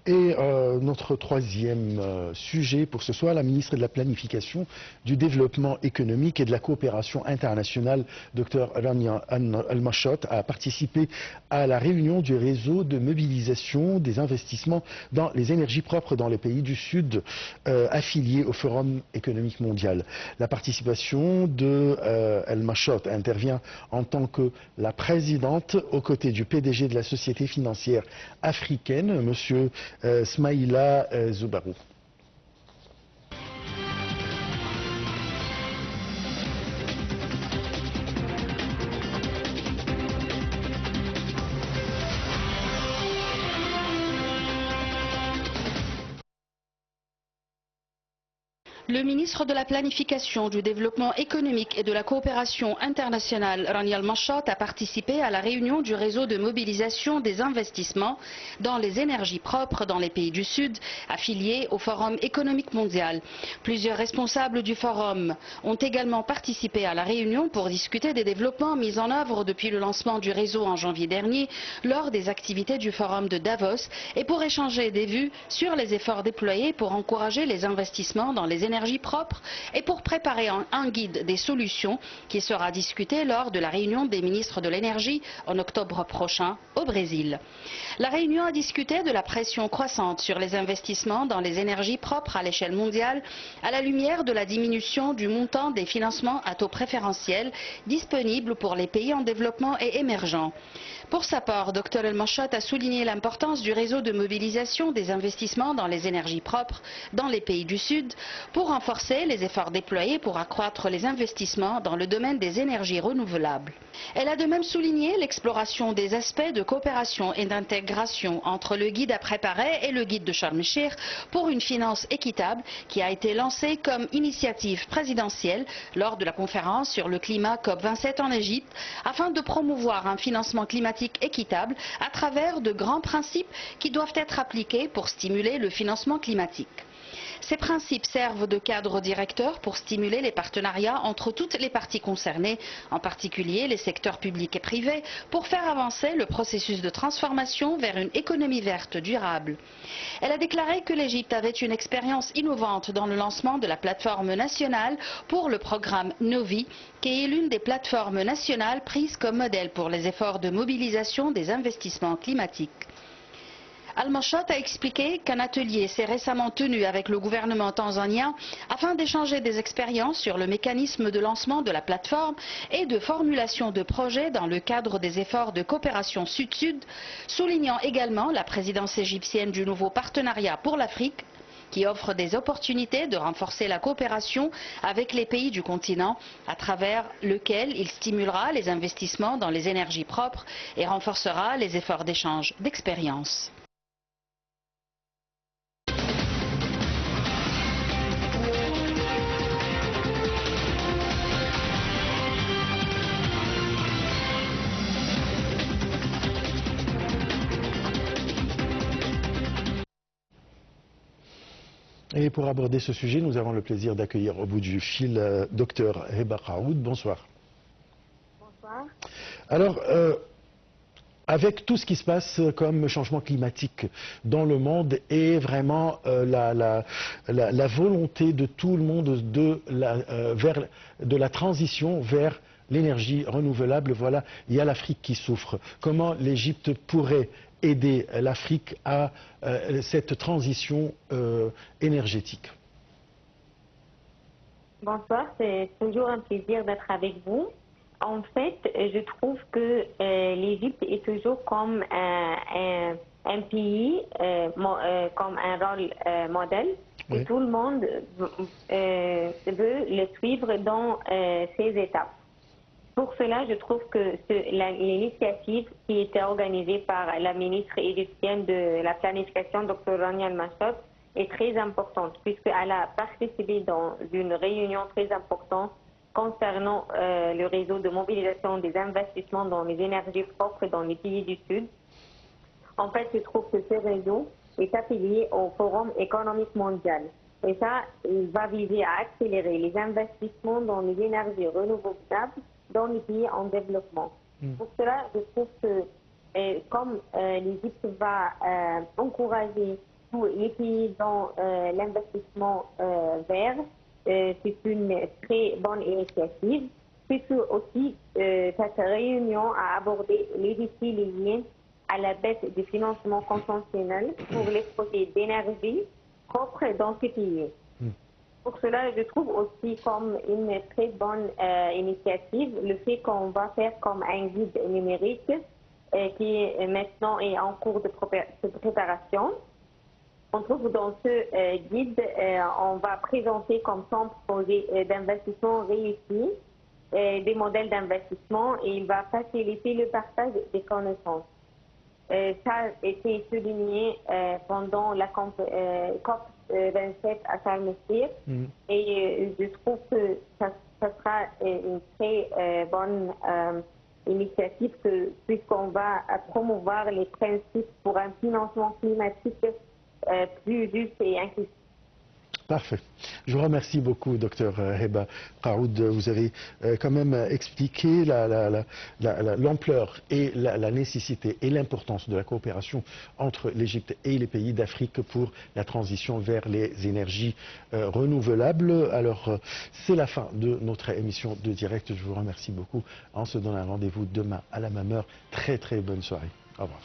Et notre troisième sujet pour ce soir, la ministre de la Planification, du Développement économique et de la coopération internationale, Dr Rania Al-Mashot, a participé à la réunion du réseau de mobilisation des investissements dans les énergies propres dans les pays du Sud affiliés au Forum économique mondial. La participation de Al-Mashot intervient en tant que la présidente aux côtés du PDG de la Société financière africaine, M. Smaïla Zoubarou. Le ministre de la Planification, du Développement économique et de la coopération internationale, Rania Al-Mashot, a participé à la réunion du réseau de mobilisation des investissements dans les énergies propres dans les pays du Sud, affiliés au Forum économique mondial. Plusieurs responsables du Forum ont également participé à la réunion pour discuter des développements mis en œuvre depuis le lancement du réseau en janvier dernier lors des activités du Forum de Davos et pour échanger des vues sur les efforts déployés pour encourager les investissements dans les énergies propres et pour préparer un guide des solutions qui sera discuté lors de la réunion des ministres de l'énergie en octobre prochain au Brésil. La réunion a discuté de la pression croissante sur les investissements dans les énergies propres à l'échelle mondiale à la lumière de la diminution du montant des financements à taux préférentiels disponibles pour les pays en développement et émergents. Pour sa part, Dr Al-Mashot a souligné l'importance du réseau de mobilisation des investissements dans les énergies propres dans les pays du Sud pour renforcer les efforts déployés pour accroître les investissements dans le domaine des énergies renouvelables. Elle a de même souligné l'exploration des aspects de coopération et d'intégration entre le guide à préparer et le guide de Sharm el-Cheikh pour une finance équitable qui a été lancé comme initiative présidentielle lors de la conférence sur le climat COP27 en Égypte afin de promouvoir un financement climatique équitable à travers de grands principes qui doivent être appliqués pour stimuler le financement climatique. Ces principes servent de cadre directeur pour stimuler les partenariats entre toutes les parties concernées, en particulier les secteurs publics et privés, pour faire avancer le processus de transformation vers une économie verte durable. Elle a déclaré que l'Égypte avait une expérience innovante dans le lancement de la plateforme nationale pour le programme Novi, qui est l'une des plateformes nationales prises comme modèle pour les efforts de mobilisation des investissements climatiques. Al-Mashot a expliqué qu'un atelier s'est récemment tenu avec le gouvernement tanzanien afin d'échanger des expériences sur le mécanisme de lancement de la plateforme et de formulation de projets dans le cadre des efforts de coopération Sud-Sud, soulignant également la présidence égyptienne du nouveau partenariat pour l'Afrique qui offre des opportunités de renforcer la coopération avec les pays du continent, à travers lequel il stimulera les investissements dans les énergies propres et renforcera les efforts d'échange d'expériences. Et pour aborder ce sujet, nous avons le plaisir d'accueillir au bout du fil Dr Heba Raoud. Bonsoir. Bonsoir. Alors, avec tout ce qui se passe comme changement climatique dans le monde et vraiment la volonté de tout le monde de la transition vers l'énergie renouvelable, voilà, il y a l'Afrique qui souffre. Comment l'Égypte pourrait aider l'Afrique à cette transition énergétique? Bonsoir, c'est toujours un plaisir d'être avec vous. En fait, je trouve que l'Égypte est toujours comme un pays, comme un rôle modèle, et Oui. tout le monde veut le suivre dans ces étapes. Pour cela, je trouve que l'initiative qui était organisée par la ministre égyptienne de la planification, Dr Rania Al-Mashot, est très importante, puisqu'elle a participé dans une réunion très importante concernant le réseau de mobilisation des investissements dans les énergies propres dans les pays du Sud. En fait, je trouve que ce réseau est affilié au Forum économique mondial. Et ça, il va viser à accélérer les investissements dans les énergies renouvelables dans les pays en développement. Pour cela, je trouve que comme l'Égypte va encourager tous les pays dans l'investissement vert. C'est une très bonne initiative. Surtout aussi, cette réunion a abordé les défis liés à la baisse du financement conventionnel pour les projets d'énergie propres dans ces pays. Pour cela, je trouve aussi comme une très bonne initiative le fait qu'on va faire comme un guide numérique qui est maintenant est en cours de préparation. On trouve dans ce guide, on va présenter comme 100 projets d'investissement réussis, des modèles d'investissement et il va faciliter le partage des connaissances. Ça a été souligné pendant la COP 27 à Sharm el-Sheikh et je trouve que ça sera une très bonne initiative puisqu'on va promouvoir les principes pour un financement climatique plus juste et inclusif. Parfait. Je vous remercie beaucoup, Dr Heba Qaoud. Vous avez quand même expliqué l'ampleur et la nécessité et l'importance de la coopération entre l'Égypte et les pays d'Afrique pour la transition vers les énergies renouvelables. Alors, c'est la fin de notre émission de direct. Je vous remercie beaucoup. On se donne un rendez-vous demain à la même heure. Très, très bonne soirée. Au revoir.